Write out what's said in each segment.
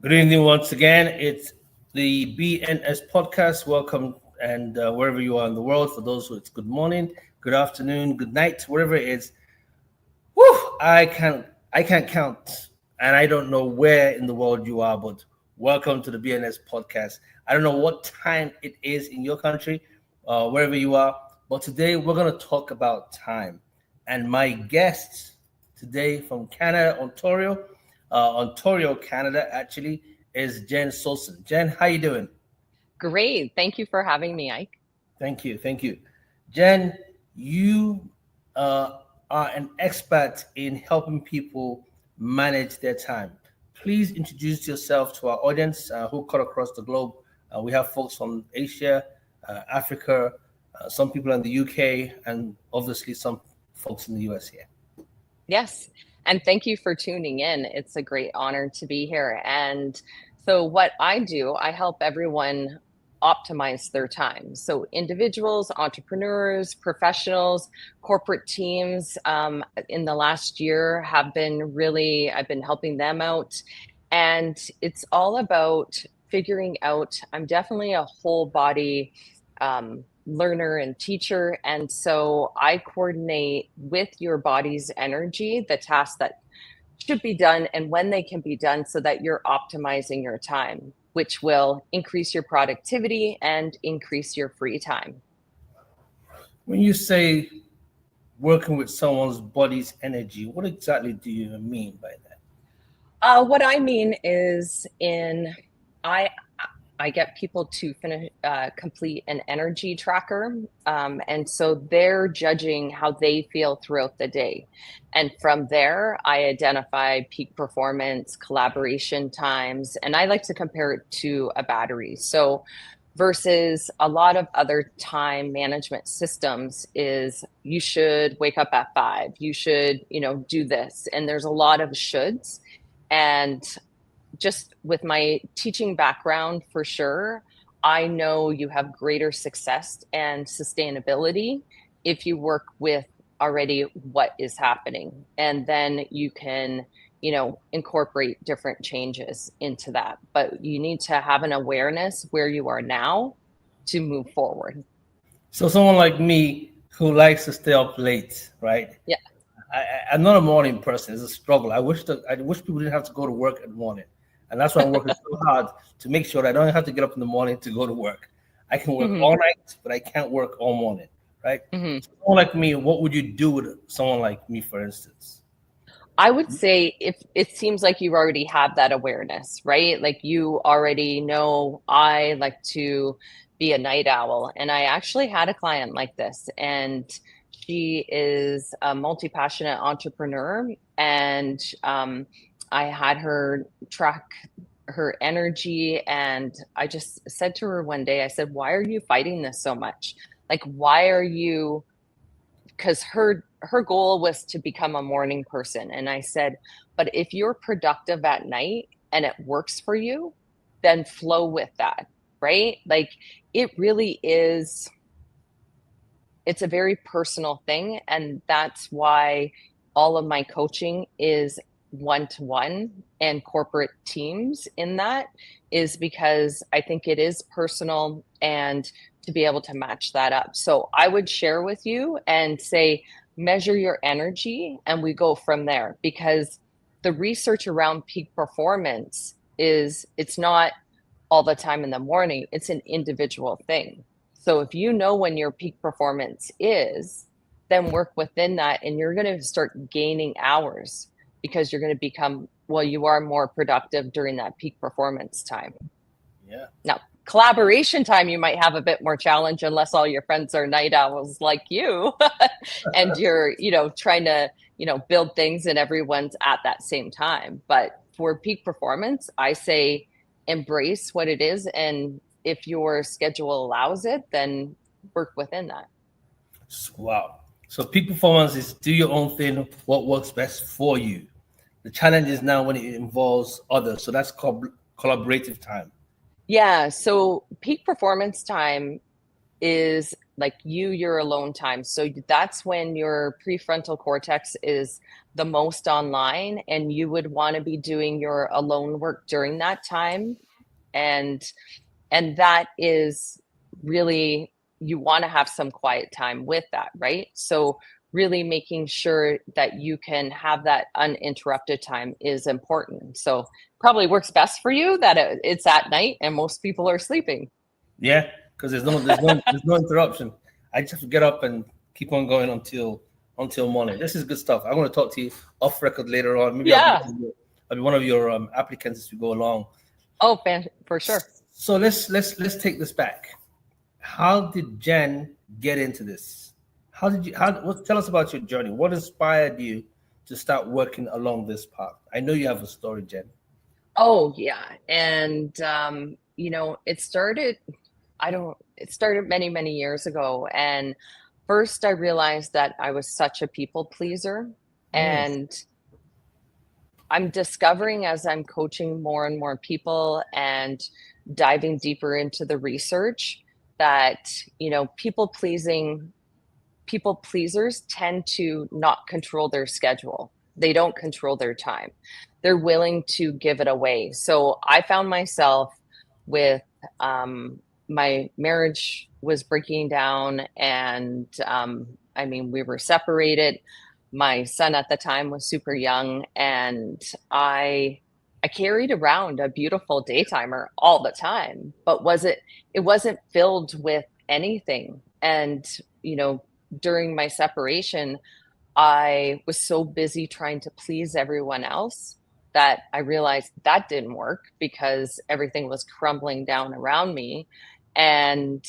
Good evening once again. It's the BNS podcast. Welcome, and wherever you are in the world, for those who it's good morning, good afternoon, good night, wherever it is. Woo! I can't count, and I don't know where in the world you are, but welcome to the BNS podcast. I don't know what time it is in your country, wherever you are, but today we're gonna talk about time. And my guest today from Canada, Ontario, Canada, actually, is Jen Solson. Jen, how you doing? Great. Thank you for having me, Ike. Thank you. Jen, you are an expert in helping people manage their time. Please introduce yourself to our audience who cut across the globe. We have folks from Asia, Africa, some people in the UK, and obviously some folks in the US here. Yes. And thank you for tuning in. It's a great honor to be here. And so, what I do, I help everyone optimize their time. So, individuals, entrepreneurs, professionals, corporate teams in the last year have been really, I've been helping them out. And it's all about figuring out, I'm definitely a whole body learner and teacher. And so I coordinate with your body's energy the tasks that should be done and when they can be done so that you're optimizing your time, which will increase your productivity and increase your free time. When you say working with someone's body's energy, what exactly do you mean by that? What I mean is I I get people to complete an energy tracker. And so they're judging how they feel throughout the day. And from there, I identify peak performance, collaboration times, and I like to compare it to a battery. So versus a lot of other time management systems is you should wake up at 5, you should, do this. And there's a lot of shoulds. And just with my teaching background, for sure, I know you have greater success and sustainability if you work with already what is happening. And then you can, incorporate different changes into that. But you need to have an awareness where you are now to move forward. So someone like me who likes to stay up late, right? Yeah. I'm not a morning person. It's a struggle. I wish people didn't have to go to work in the morning, and that's why I'm working so hard to make sure that I don't have to get up in the morning to go to work. I can work hmm all night, but I can't work all morning, right? hmm So someone like me, what would you do with someone like me, for instance? I would say if it seems like you already have that awareness, right? Like you already know I like to be a night owl. And I actually had a client like this, and she is a multi-passionate entrepreneur. And I had her track her energy. And I just said to her one day, I said, "Why are you fighting this so much? Like, why are you?" Because her goal was to become a morning person, and I said, but if you're productive at night and it works for you, then flow with that, right? Like, it really is, it's a very personal thing, and that's why all of my coaching is one-to-one and corporate teams. In that is because I think it is personal, and to be able to match that up. So I would share with you and say, measure your energy, and we go from there, because the research around peak performance is, it's not all the time in the morning, it's an individual thing. So if you know when your peak performance is, then work within that, and you're going to start gaining hours, because you're going to become, well, you are more productive during that peak performance time. Yeah. Now, collaboration time, you might have a bit more challenge unless all your friends are night owls like you and you're, trying to, build things and everyone's at that same time. But for peak performance, I say embrace what it is. And if your schedule allows it, then work within that. Wow. So peak performance is do your own thing, what works best for you. The challenge is now when it involves others. So that's called collaborative time. Yeah. So peak performance time is like your alone time. So that's when your prefrontal cortex is the most online, and you would want to be doing your alone work during that time. And that is really, you want to have some quiet time with that, right? So really making sure that you can have that uninterrupted time is important. So probably works best for you that it's at night and most people are sleeping. Yeah, because there's no interruption. I just have to get up and keep on going until morning. This is good stuff. I'm going to talk to you off record later on. Maybe Yeah. I'll be one of your applicants as we go along. Oh, for sure. So let's take this back. How did Jen get into this? Tell us about your journey. What inspired you to start working along this path? I know you have a story, Jen. Oh yeah. And it started many, many years ago. And first I realized that I was such a people pleaser. And I'm discovering as I'm coaching more and more people and diving deeper into the research that, people pleasers tend to not control their schedule. They don't control their time. They're willing to give it away. So I found myself with my marriage was breaking down, and we were separated. My son at the time was super young, and I carried around a beautiful daytimer all the time, but it wasn't filled with anything. And during my separation, I was so busy trying to please everyone else that I realized that didn't work because everything was crumbling down around me. And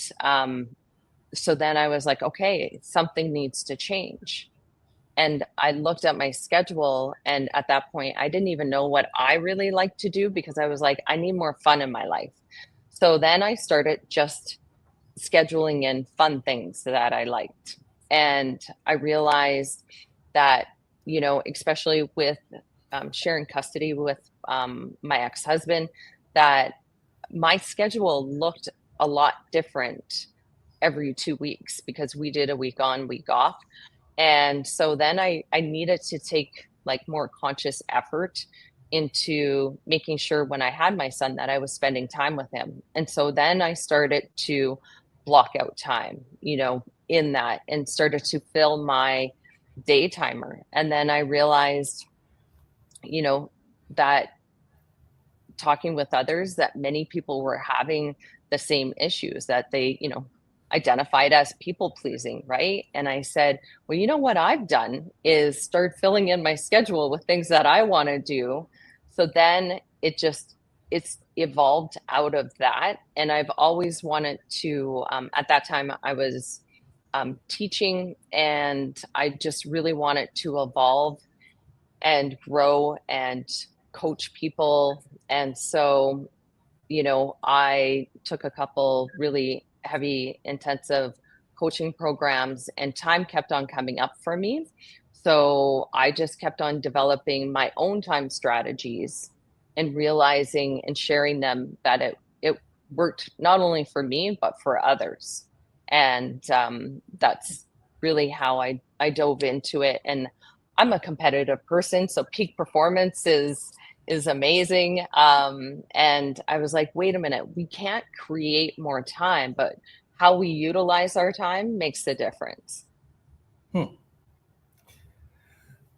so then I was like, okay, something needs to change. And I looked at my schedule, and at that point, I didn't even know what I really liked to do because I was like, I need more fun in my life. So then I started just scheduling in fun things that I liked. And I realized that, especially with sharing custody with my ex-husband, that my schedule looked a lot different every 2 weeks because we did a week on, week off. And so then I needed to take like more conscious effort into making sure when I had my son that I was spending time with him. And so then I started to block out time, in that, and started to fill my day timer. And then I realized, that talking with others, that many people were having the same issues, that they, identified as people pleasing, right? And I said, well, what I've done is start filling in my schedule with things that I want to do. So then it's evolved out of that. And I've always wanted to, at that time I was teaching, and I just really wanted to evolve and grow and coach people. And so, I took a couple really heavy, intensive coaching programs, and time kept on coming up for me. So I just kept on developing my own time strategies and realizing and sharing them that it worked not only for me, but for others. And that's really how I dove into it. And I'm a competitive person, so peak performance is amazing. And I was like, wait a minute, we can't create more time, but how we utilize our time makes the difference.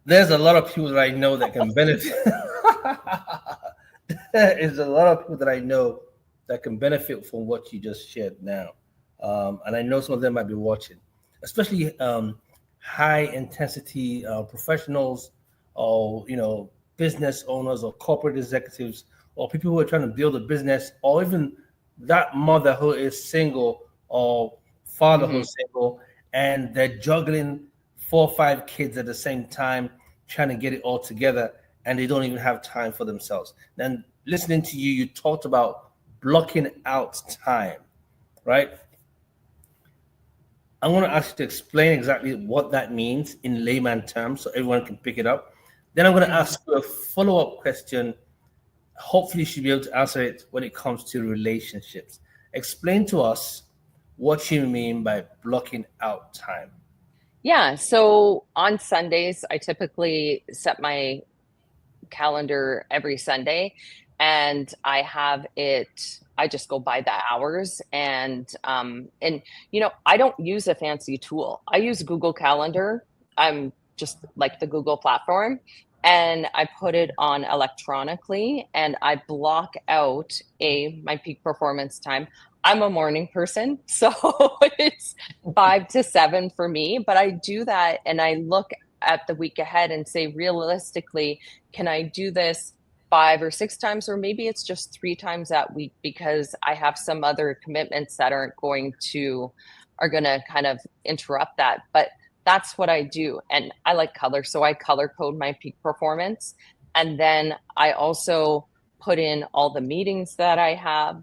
There's a lot of people that I know that can benefit. There is a lot of people that I know that can benefit from what you just shared now. And I know some of them might be watching, especially high intensity professionals, or business owners or corporate executives, or people who are trying to build a business, or even that mother who is single or father who's single, and they're juggling 4 or 5 kids at the same time, trying to get it all together, and they don't even have time for themselves. Then listening to you talked about blocking out time, right? I'm going to ask you to explain exactly what that means in layman terms so everyone can pick it up. Then I'm going to ask you a follow-up question. Hopefully, you should be able to answer it when it comes to relationships. Explain to us what you mean by blocking out time. Yeah. So on Sundays, I typically set my calendar every Sunday, and I just go by the hours, and I don't use a fancy tool. I use Google Calendar. I'm just like the Google platform, and I put it on electronically, and I block out my peak performance time. I'm a morning person, so it's 5 to 7 for me, but I do that and I look at the week ahead and say, realistically, can I do this 5 or 6 times, or maybe it's just 3 times that week because I have some other commitments that are going to kind of interrupt that. But that's what I do. And I like color, so I color code my peak performance. And then I also put in all the meetings that I have,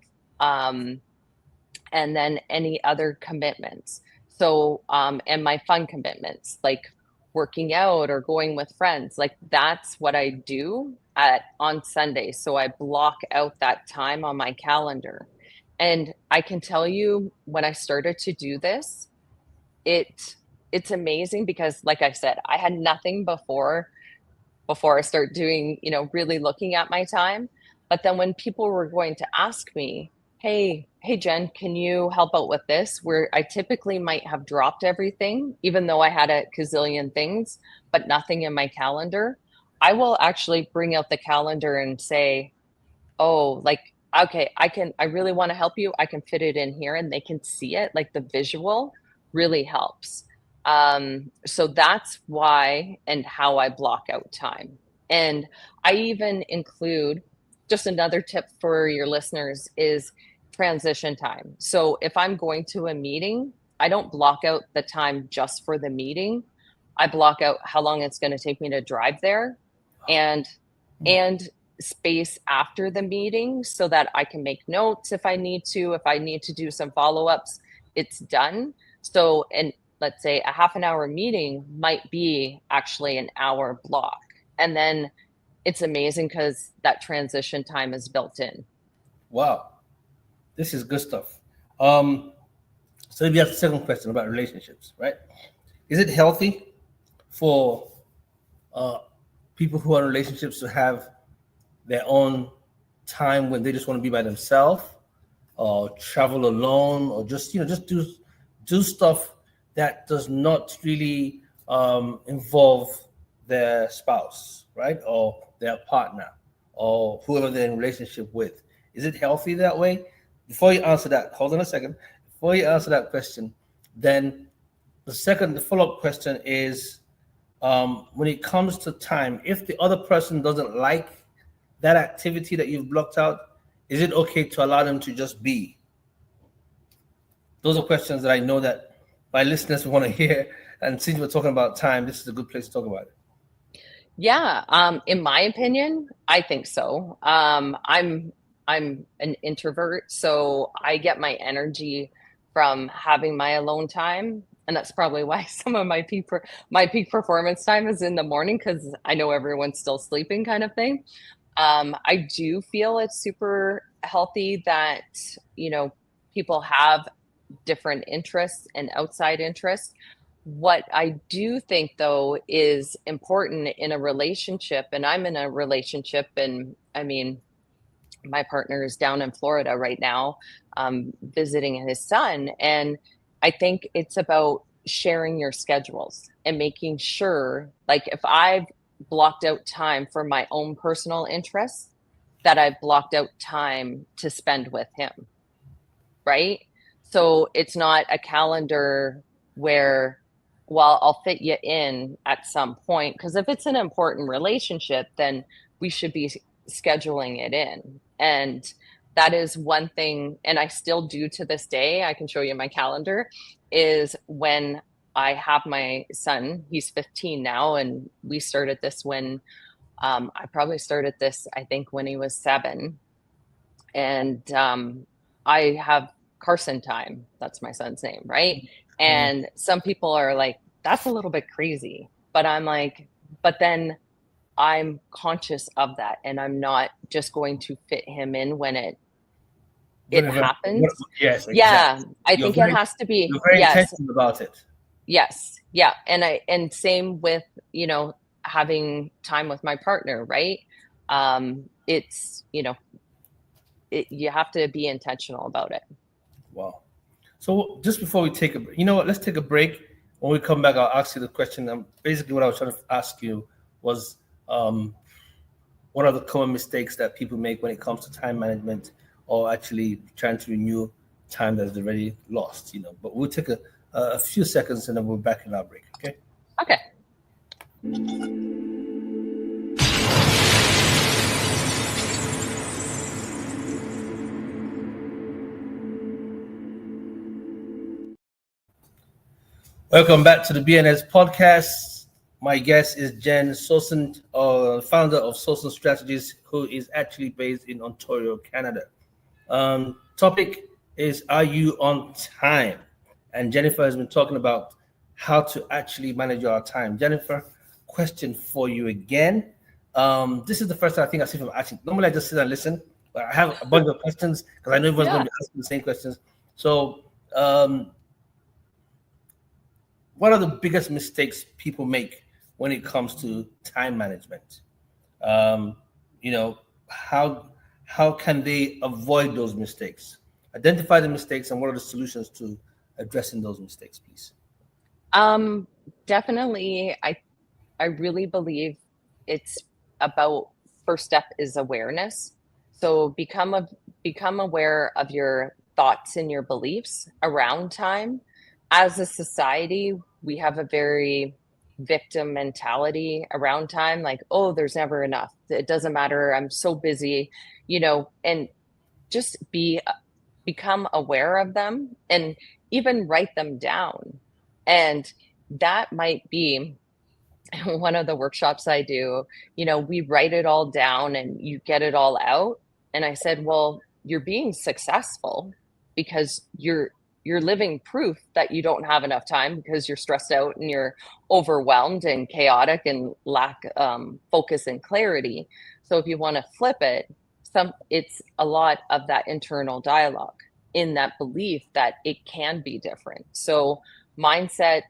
and then any other commitments. So, and my fun commitments, like working out or going with friends, like that's what I do on Sunday. So I block out that time on my calendar. And I can tell you, when I started to do this, it's amazing because, like I said, I had nothing before I start doing, really looking at my time. But then when people were going to ask me, hey Jen, can you help out with this? Where I typically might have dropped everything, even though I had a gazillion things, but nothing in my calendar. I will actually bring out the calendar and say, oh, like, okay, I really want to help you. I can fit it in here and they can see it. Like the visual really helps. So that's why and how I block out time. And I even include, just another tip for your listeners is transition time. So if I'm going to a meeting, I don't block out the time just for the meeting. I block out how long it's going to take me to drive there, and space after the meeting so that I can make notes if I need to do some follow-ups, it's done. So, and let's say a half an hour meeting might be actually an hour block. And then it's amazing because that transition time is built in. Wow, this is good stuff. So we have the second question about relationships, right? Is it healthy for people who are in relationships to have their own time when they just want to be by themselves, or travel alone, or just do stuff that does not really involve their spouse, right, or their partner, or whoever they're in relationship with? Is it healthy that way? Before you answer that, hold on a second. Before you answer that question, then the follow-up question is, when it comes to time, if the other person doesn't like that activity that you've blocked out, is it okay to allow them to just be? Those are questions that I know that my listeners want to hear. And since we're talking about time, this is a good place to talk about it. Yeah, in my opinion, I think so. I'm an introvert, so I get my energy from having my alone time, and that's probably why some of my peak performance time is in the morning, because I know everyone's still sleeping, kind of thing. I do feel it's super healthy that people have different interests and outside interests. What I do think, though, is important in a relationship, and I'm in a relationship, and I mean, my partner is down in Florida right now, visiting his son. And I think it's about sharing your schedules and making sure, like, if I've blocked out time for my own personal interests, that I've blocked out time to spend with him. Right. So it's not a calendar where, well, I'll fit you in at some point. Because if it's an important relationship, then we should be scheduling it in. And that is one thing, and I still do to this day, I can show you my calendar, is when I have my son, he's 15 now, and we started this when, I probably started this, I think, when he was 7. And I have Carson time. That's my son's name, right? And some people are like, that's a little bit crazy. But I'm like, but then I'm conscious of that, and I'm not just going to fit him in when it it Very, happens. yes, Yeah, exactly. I think it has to be, You're very yes, intentional about it. yes, yeah. And same with, having time with my partner, right? It's, you have to be intentional about it. Wow. So just before we take you know what? Let's take a break. When we come back, I'll ask you the question. Basically, what I was trying to ask you was, what are the common mistakes that people make when it comes to time management, or actually trying to renew time that's already lost? But we'll take a few seconds and then we're back in our break. Okay. Okay. Welcome back to the BNS podcast. My guest is Jen Sosen, founder of Sosen Strategies, who is actually based in Ontario, Canada. Topic is, are you on time? And Jennifer has been talking about how to actually manage our time. Jennifer, question for you again. This is the first time I think I see from asking. Normally I just sit and listen, but I have a bunch of questions because I know everyone's going to be asking the same questions. So, what are the biggest mistakes people make when it comes to time management? How can they avoid those mistakes? Identify the mistakes and what are the solutions to addressing those mistakes, please? Definitely, I really believe it's about, first step is awareness. So become aware of your thoughts and your beliefs around time. As a society, we have a very victim mentality around time, like, oh, there's never enough. It doesn't matter. I'm so busy, and just become aware of them and even write them down. And that might be one of the workshops I do, we write it all down and you get it all out. And I said, well, you're being successful because you're living proof that you don't have enough time because you're stressed out and you're overwhelmed and chaotic and lack focus and clarity. So if you want to flip it, it's a lot of that internal dialogue in that belief that it can be different. So mindset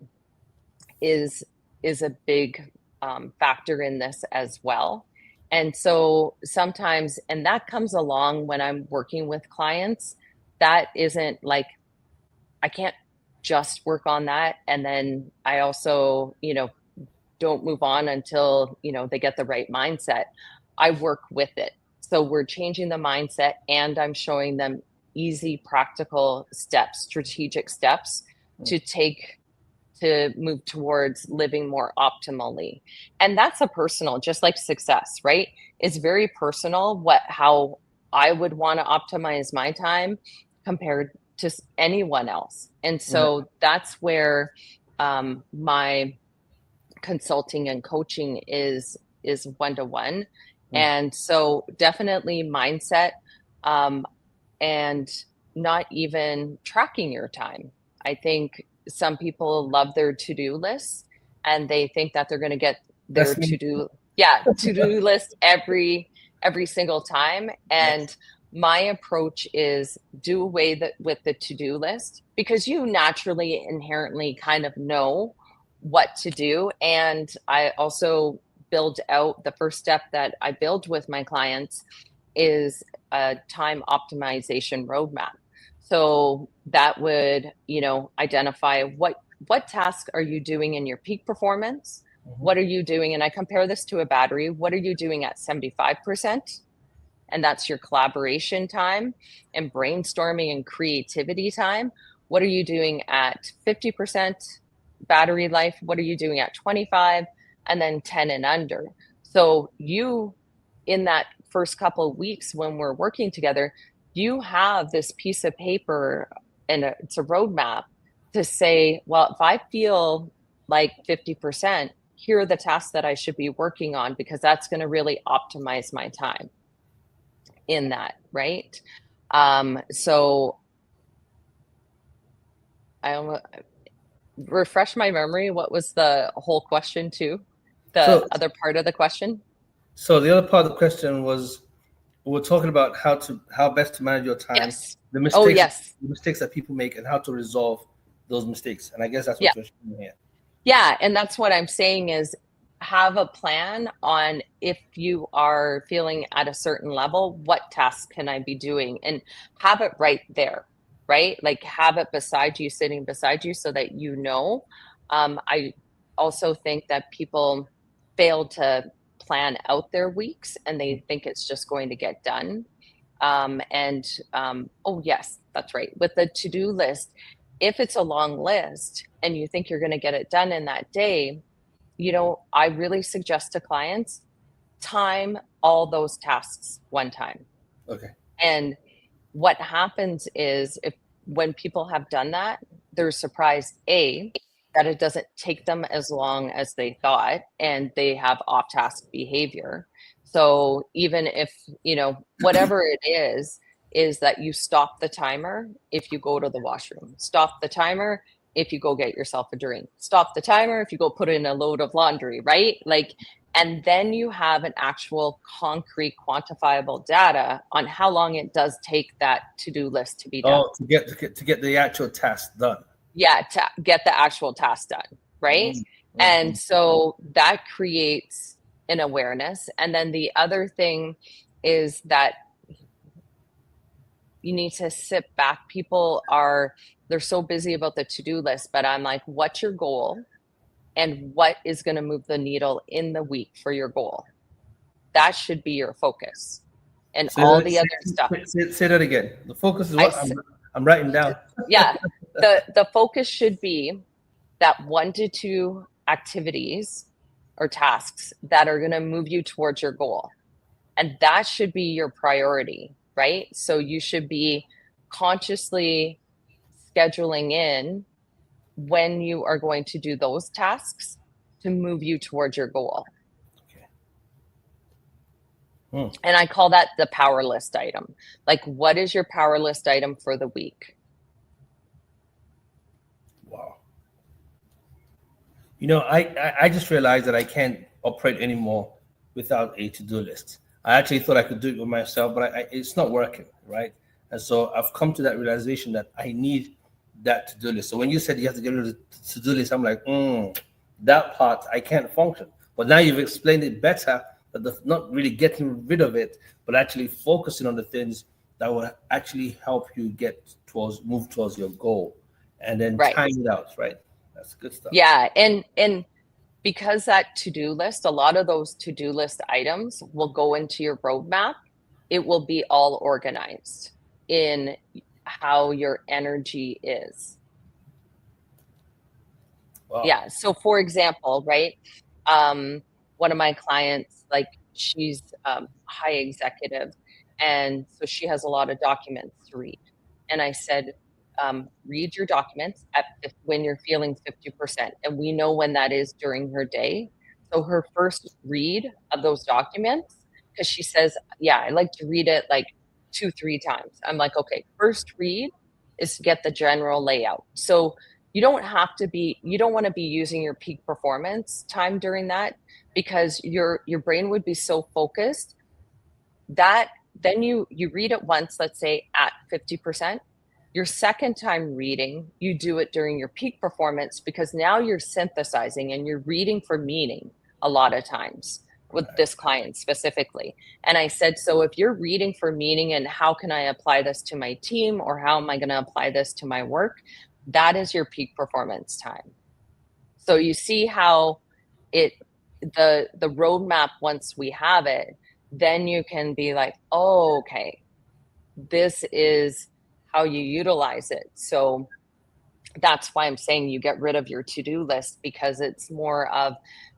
is a big factor in this as well. And so sometimes, and that comes along when I'm working with clients, that isn't like, I can't just work on that. And then I also, don't move on until, they get the right mindset. I work with it. So we're changing the mindset and I'm showing them easy, practical steps, strategic steps to take to move towards living more optimally. And that's a personal, just like success, right? It's very personal how I would want to optimize my time compared to anyone else. And so that's where my consulting and coaching is one-to-one. And so definitely mindset, and not even tracking your time. I think some people love their to-do lists and they think that they're going to get their to-do list every single time. And my approach is do away with the to-do list, because you naturally inherently kind of know what to do. And I also build out, the first step that I build with my clients is a time optimization roadmap. So that would, identify what tasks are you doing in your peak performance? What are you doing? And I compare this to a battery. What are you doing at 75%? And that's your collaboration time and brainstorming and creativity time. What are you doing at 50% battery life? What are you doing at 25? And then 10 and under. So you, in that first couple of weeks when we're working together, you have this piece of paper and it's a roadmap to say, well, if I feel like 50%, here are the tasks that I should be working on, because that's going to really optimize my time in that, right? So I refresh my memory. What was the whole question too? Other part of the question? So the other part of the question was, we're talking about how best to manage your time, Yes. the Oh, yes. mistakes that people make, and how to resolve those mistakes. And I guess that's Yeah. what you're saying here. Yeah. And that's what I'm saying is have a plan on if you are feeling at a certain level, what tasks can I be doing? And have it right there, right? Like have it beside you, sitting beside you so that you know. I also think that people fail to plan out their weeks and they think it's just going to get done. Oh, yes, that's right. With the to do list, if it's a long list and you think you're going to get it done in that day, I really suggest to clients time all those tasks one time. Okay. And what happens is when people have done that, they're surprised, that it doesn't take them as long as they thought, and they have off task behavior. So even if, whatever it is that you stop the timer if you go to the washroom, stop the timer if you go get yourself a drink, stop the timer if you go put in a load of laundry, right? Like, and then you have an actual concrete quantifiable data on how long it does take that to-do list to be done. Oh, to get the actual task done. Yeah, to get the actual task done, right? Mm-hmm. And so that creates an awareness. And then the other thing is that you need to sit back. They're so busy about the to-do list, but I'm like, what's your goal? And what is going to move the needle in the week for your goal? That should be your focus. And all the other stuff. Say that again. The focus is what I'm writing down. Yeah. The focus should be that 1 to 2 activities or tasks that are going to move you towards your goal. And that should be your priority, right? So you should be consciously scheduling in when you are going to do those tasks to move you towards your goal. Okay. And I call that the power list item. Like, what is your power list item for the week? Wow. I just realized that I can't operate anymore without a to-do list. I actually thought I could do it with myself, but it's not working, right? And so I've come to that realization that I need that to-do list. So when you said you have to get rid of the to-do list, I'm like, that part I can't function. But now you've explained it better, that not really getting rid of it, but actually focusing on the things that will actually help you move towards your goal, and then time it out, right? That's good stuff. Yeah, and because that to-do list, a lot of those to-do list items will go into your roadmap. It will be all organized in how your energy is. Wow. Yeah. So for example, right, one of my clients, like, she's high executive, and so she has a lot of documents to read. And I said, read your documents when you're feeling 50%. And we know when that is during her day. So her first read of those documents, because she says, yeah, I like to read it like 2-3 times. I'm like, okay, first read is to get the general layout. So you don't want to be using your peak performance time during that, because your brain would be so focused that then you read it once, let's say at 50%. Your second time reading, you do it during your peak performance, because now you're synthesizing and you're reading for meaning a lot of times with this client specifically. And I said, so if you're reading for meaning and how can I apply this to my team, or how am I going to apply this to my work, that is your peak performance time. So you see how the roadmap, once we have it, then you can be like, oh, okay, this is how you utilize it. So that's why I'm saying you get rid of your to-do list, because it's more of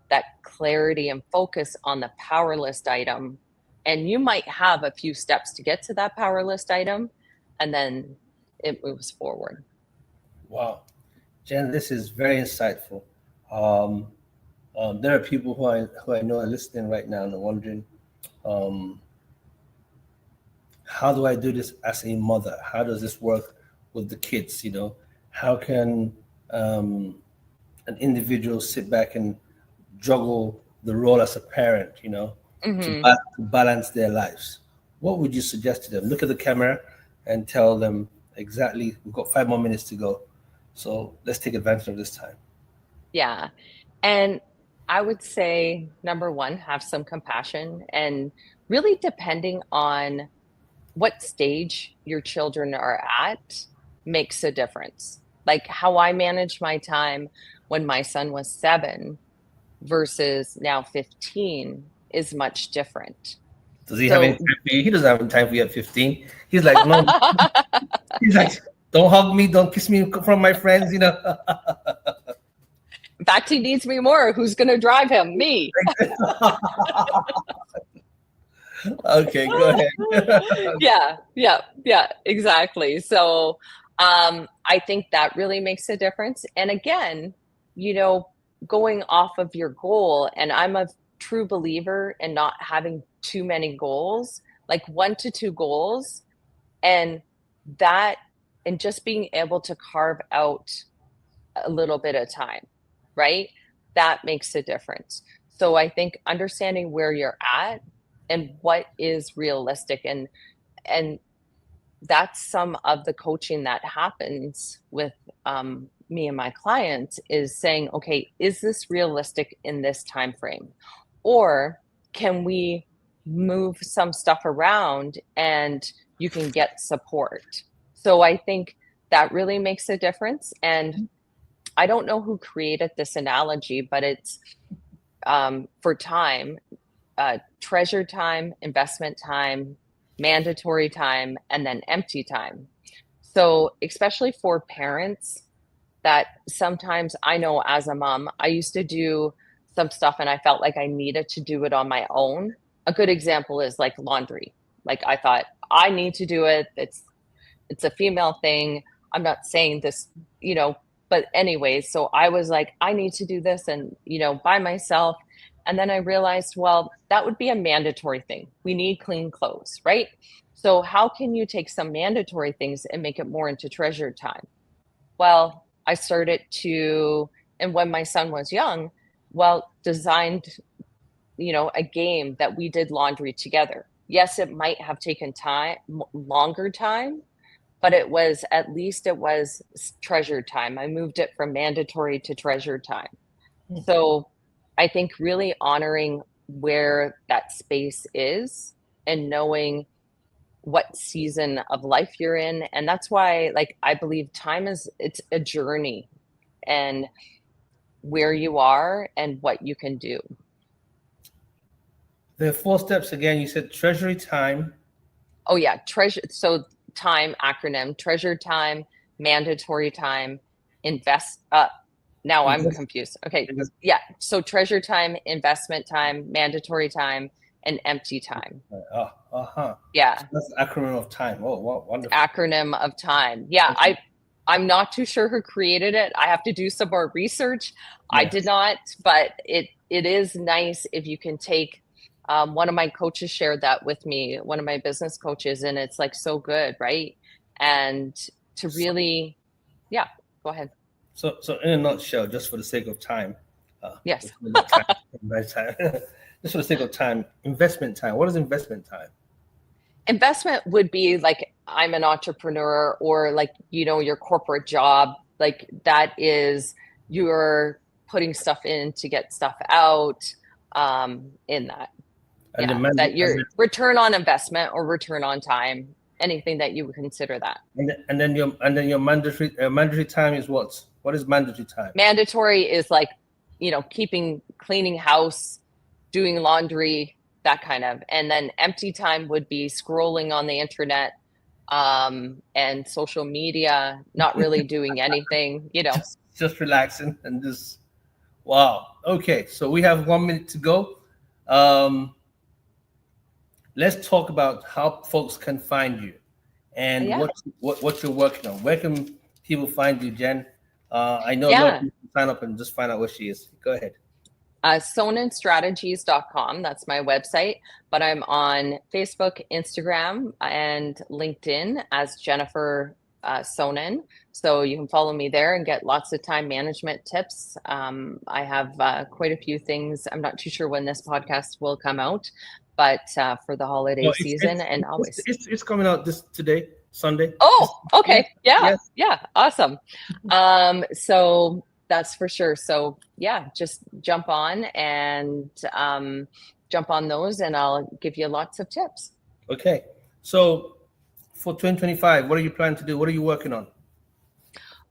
that clarity and focus on the power list item. And you might have a few steps to get to that power list item, and then it moves forward. Wow. Jen, this is very insightful. There are people who I know are listening right now and are wondering, how do I do this as a mother? How does this work with the kids? How can an individual sit back and juggle the role as a parent, to balance their lives? what would you suggest to them? Look at the camera and tell them exactly, we've got 5 more minutes to go. So let's take advantage of this time. Yeah. And I would say, number one, have some compassion, and really depending on what stage your children are at makes a difference. Like how I manage my time when my son was 7 versus now 15 is much different. Does he have any time for you? He doesn't have any time for you at 15. He's like, no. He's like, don't hug me, don't kiss me from my friends, you know. In fact, he needs me more. Who's going to drive him? Me. Okay, go ahead. Yeah, exactly. So I think that really makes a difference. And again, going off of your goal, and I'm a true believer in not having too many goals, like 1 to 2 goals, and just being able to carve out a little bit of time, right? That makes a difference. So I think understanding where you're at and what is realistic, and that's some of the coaching that happens with me and my clients, is saying, okay, is this realistic in this time frame, or can we move some stuff around and you can get support? So I think that really makes a difference. And I don't know who created this analogy, but it's for time, treasure time, investment time, mandatory time, and then empty time. So especially for parents, that sometimes, I know as a mom, I used to do some stuff and I felt like I needed to do it on my own. A good example is like laundry. Like I thought, I need to do it. It's a female thing. I'm not saying this, but anyways, so I was like, I need to do this, and by myself. And then I realized, well, that would be a mandatory thing. We need clean clothes, right? So how can you take some mandatory things and make it more into treasure time? Well, I started to, and when my son was young, designed, a game that we did laundry together. Yes, it might have taken longer time, but it was treasure time. I moved it from mandatory to treasure time. Mm-hmm. So I think really honoring where that space is and knowing what season of life you're in. And that's why, I believe it's a journey, and where you are and what you can do. The 4 steps again, you said treasury time. Oh yeah, treasure. So time acronym: treasure time, mandatory time, now I'm confused. Okay. Yeah. So treasure time, investment time, mandatory time, and empty time. Yeah. So that's the acronym of time. Oh, wow, wonderful. Acronym of time. Yeah. I'm not too sure who created it. I have to do some more research. Yes. I did not, but it is nice if you can take, one of my coaches shared that with me, one of my business coaches, and it's so good, right? And to really, go ahead. So in a nutshell, just for the sake of time. Yes. Just for the sake of time, investment time. What is investment time? Investment would be I'm an entrepreneur, or your corporate job. That is, you're putting stuff in to get stuff out, in that. And that your return on investment or return on time, anything that you would consider that. And then your mandatory time is what? What is mandatory time? Mandatory is cleaning house, doing laundry, that kind of. And then empty time would be scrolling on the internet, and social media, not really doing anything, Just relaxing and just, wow. Okay, so we have 1 minute to go. Let's talk about how folks can find you and what you're working on. Where can people find you, Jen? I know a lot of people sign up and just find out where she is. Go ahead. SonenStrategies.com. That's my website, but I'm on Facebook, Instagram, and LinkedIn as Jennifer Sonen. So you can follow me there and get lots of time management tips. I have quite a few things. I'm not too sure when this podcast will come out, but for the holiday No, season and always. It's coming out today, Sunday. Oh, okay. Yeah. Yes. Yeah. Awesome. So that's for sure. So yeah, just jump on and jump on those and I'll give you lots of tips. Okay. So for 2025, what are you planning to do? What are you working on?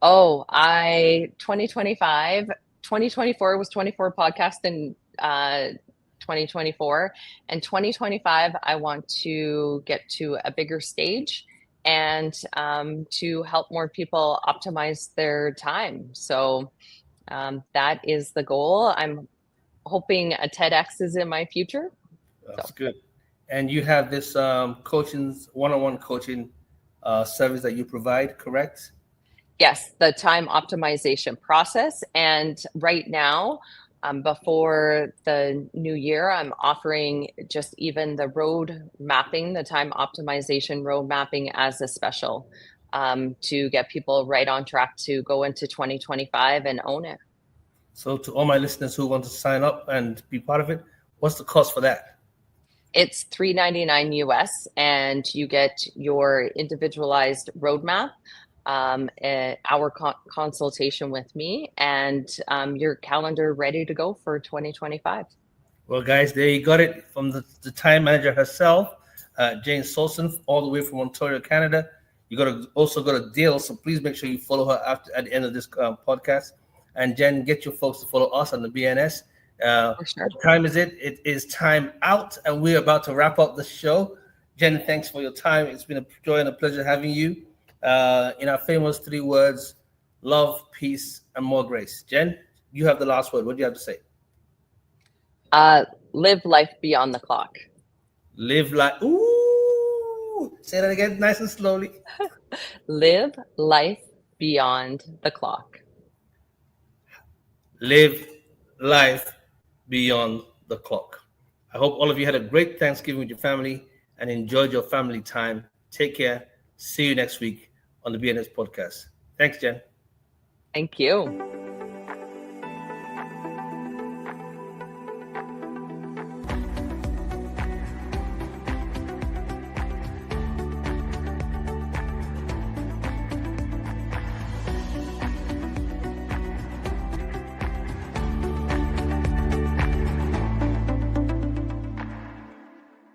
Oh, 2024 was 24 podcasts in 2024. And 2025, I want to get to a bigger stage and to help more people optimize their time. So that is the goal. I'm hoping a TEDx is in my future. That's good. And you have this one-on-one coaching service that you provide, correct? Yes, the time optimization process. And right now, before the new year, I'm offering just even the road mapping, the time optimization road mapping as a special to get people right on track to go into 2025 and own it. So to all my listeners who want to sign up and be part of it, what's the cost for that? It's $3.99 US, and you get your individualized roadmap, our consultation with me, and your calendar ready to go for 2025. Well, guys, there you got it from the time manager herself, Jane Solson, all the way from Ontario, Canada. You also got a deal, so please make sure you follow her at the end of this podcast. And Jen, get your folks to follow us on the BNS. For sure. What time is it? It is time out, and we're about to wrap up the show. Jen, thanks for your time. It's been a joy and a pleasure having you. In our famous 3 words, love, peace, and more grace. Jen, you have the last word. What do you have to say? Live life beyond the clock. Live life. Ooh, say that again, nice and slowly. Live life beyond the clock. Live life beyond the clock. I hope all of you had a great Thanksgiving with your family and enjoyed your family time. Take care. See you next week on the BNS podcast. Thanks, Jen. Thank you.